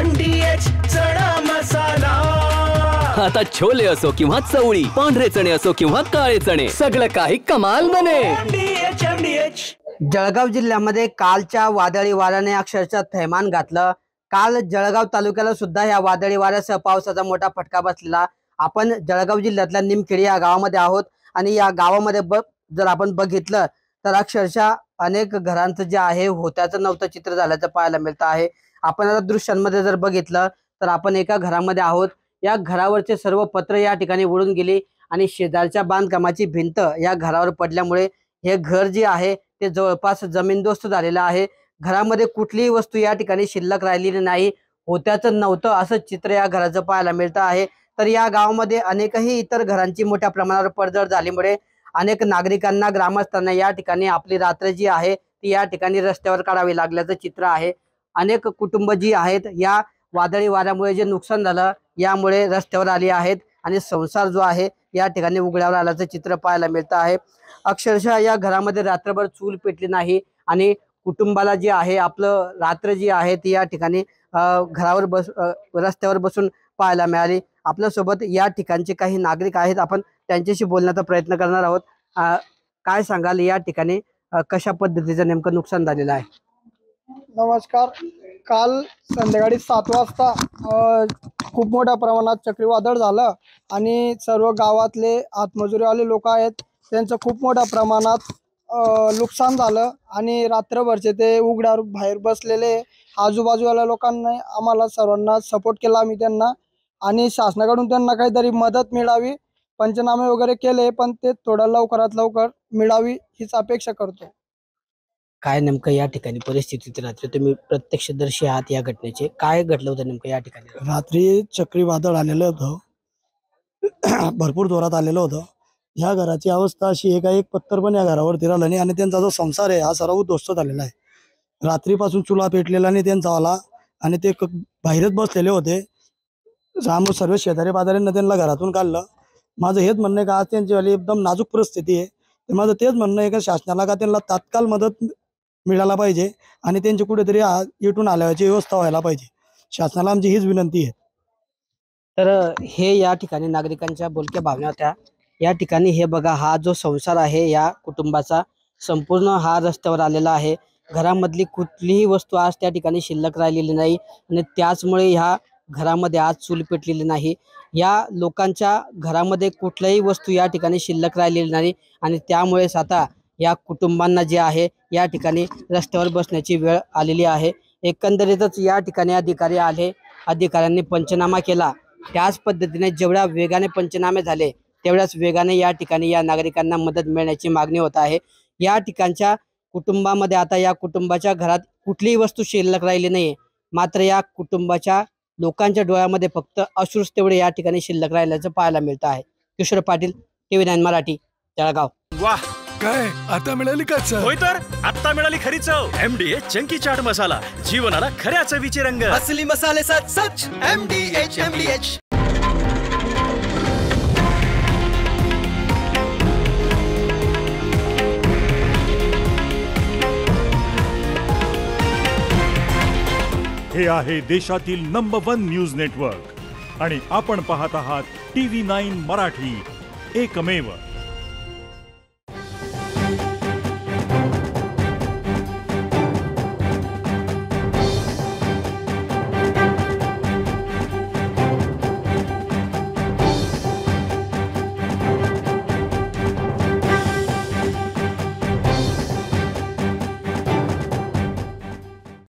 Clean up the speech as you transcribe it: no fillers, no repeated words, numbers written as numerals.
MDH चणा मसाला। आता छोले असो किंवा चवळी, पांढरे चणे असो किंवा काळे चणे, सगळं काही कमाल बने। MDH। जळगाव जिल्ह्यामध्ये कालच्या वादळी वाऱ्याने अक्षरशः थैमान घातलं। काल जळगाव तालुक्याला सुद्धा या वादळी वाऱ्यासह पावसाचा मोठा फटका बसलेला। आपण जळगाव जिल्ह्यातल्या निमखेडी या गावामध्ये आहोत आणि या गावामध्ये जर आपण बघितलं तर अक्षरशः अनेक घरांचं जे आहे होत्याचं नव्हतं चित्र झाल्याचं पाहायला मिळतं आहे। आपण आता दृश्यांमध्ये जर बघितलं तर आपण एका घरामध्ये आहोत। या घरावरचे सर्व पत्र या ठिकाणी उडून गेली आणि शेजारच्या बांधकामाची भिंत या घरावर पडल्यामुळे हे घर जे आहे ते जवळपास जमीनदोस्त झालेलं आहे। घरामध्ये कुठलीही वस्तू या ठिकाणी शिल्लक राहिलेली नाही, होत्याचं नव्हतं असं चित्र या घराचं पाहायला मिळतं आहे। तर या गावामध्ये अनेकही इतर घरांची मोठ्या प्रमाणावर पडझड झाल्यामुळे अनेक नागरिकांना, ग्रामस्थांना या ठिकाणी आपली रात्र जी आहे ती या ठिकाणी रस्त्यावर काढावी लागल्याचं चित्र आहे। अनेक कुटुंब जी आहेत या वादळी वाऱ्यामुळे जे नुकसान झालं यामुळे रस्त्यावर आली आहेत आणि संसार जो आहे या ठिकाणी उघड्यावर आल्याचं चित्र पाहायला मिळतं आहे। अक्षरशः या घरामध्ये रात्रभर चूल पेटली नाही आणि कुटुंबाला जी आहे आपलं रात्र जी आहे ती या ठिकाणी रस्त्यावर बसून पाहायला मिळाली। आपल्यासोबत या ठिकाणचे काही नागरिक आहेत, आपण त्यांच्याशी बोलण्याचा प्रयत्न करणार आहोत। काय सांगाल या ठिकाणी कशा पद्धतीचं नेमकं नुकसान झालेलं आहे? नमस्कार। काल संध्याकाळी 7 वाजता खूप मोठ्या प्रमाणात चक्रीवादळ झालं आणि सर्व गावातले हातमजुरीवाले लोक आहेत त्यांचं खूप मोठ्या प्रमाणात नुकसान झालं आणि रात्रभरचे ते उघड्यावर बाहेर बसलेले आजूबाजूवाल्या लोकांनी आम्हाला सर्वांना सपोर्ट केला आम्ही त्यांना, आणि शासनाकडून त्यांना काहीतरी मदत मिळावी, पंचनामे वगैरे केले पण ते थोडं लवकरात लवकर मिळावी हीच अपेक्षा करतो। काय नेमकं या ठिकाणी परिस्थिती रात्री तुम्ही प्रत्यक्षदर्शी आहात या घटनेचे, काय घडलं होतं नेमकं या ठिकाणी? रात्री चक्रीवादळ आलेलं होतं, भरपूर जोरात आलेलं होतं। ह्या घराची अवस्था अशी आहे का एक पत्तर पण या घरावरती राहिलं नाही आणि त्यांचा जो संसार आहे हा सर्व उद्ध्वस्त झालेला आहे। रात्रीपासून चुला पेटलेला नाही त्यांचा आला आणि ते बाहेरच बसलेले होते। सर्व शेजारी पाजाऱ्यांना त्यांना घरातून काढलं। माझं हेच म्हणणं आहे का आज त्यांची एकदम नाजूक परिस्थिती आहे, तर माझं तेच म्हणणं आहे का शासनाला का त्यांना तात्काळ मदत मिळायला पाहिजे आणि त्यांची कुठेतरी इटून आल्याची व्यवस्था व्हायला पाहिजे। शासनाला आमची हीच विनंती आहे। तर हे या ठिकाणी नागरिकांच्या बोलक्या भावना होत्या। या ठिकाणी हे बघा, हा जो संसार आहे या कुटुंबाचा संपूर्ण हा रस्त्यावर आलेला आहे। घरामधली कुठलीही वस्तू आज त्या ठिकाणी शिल्लक राहिलेली नाही आणि त्याचमुळे ह्या घरामध्ये आज चूल पेटलेली नाही। या लोकांच्या घरामध्ये कुठल्याही वस्तू या ठिकाणी शिल्लक राहिलेली नाही आणि त्यामुळेच आता या कुटुंबांना जे आहे या ठिकाणी रस्त्यावर बसण्याची वेळ आलेली आहे। एकंदरीतच या ठिकाणी अधिकारी आले, अधिकाऱ्यांनी पंचनामा केला, त्याच पद्धतीने जेवढ्या वेगाने पंचनामे झाले तेवढ्याच वेगाने या ठिकाणी या नागरिकांना मदत मिळण्याची मागणी होत आहे। या ठिकाणच्या कुटुंबामध्ये आता या कुटुंबाच्या घरात कुठलीही वस्तू शिल्लक राहिली नाही, मात्र या कुटुंबाच्या लोकांच्या डोळ्यामध्ये फक्त अश्रूच तेवढे या ठिकाणी शिल्लक राहिल्याचं पाहायला मिळतं आहे। किशोर पाटील, TV9 मराठी, जळगाव। वाह, काय आता मिळाली का चव? होय तर आता मिळाली खरी चव। MDH चंकी चाट मसाला, जीवनाला खऱ्या चवीचे रंग। असली मसाले सच MDH। हे आहे देशातील नंबर 1 न्यूज नेटवर्क आणि आपण पाहत आहात TV9 मराठी, एकमेव।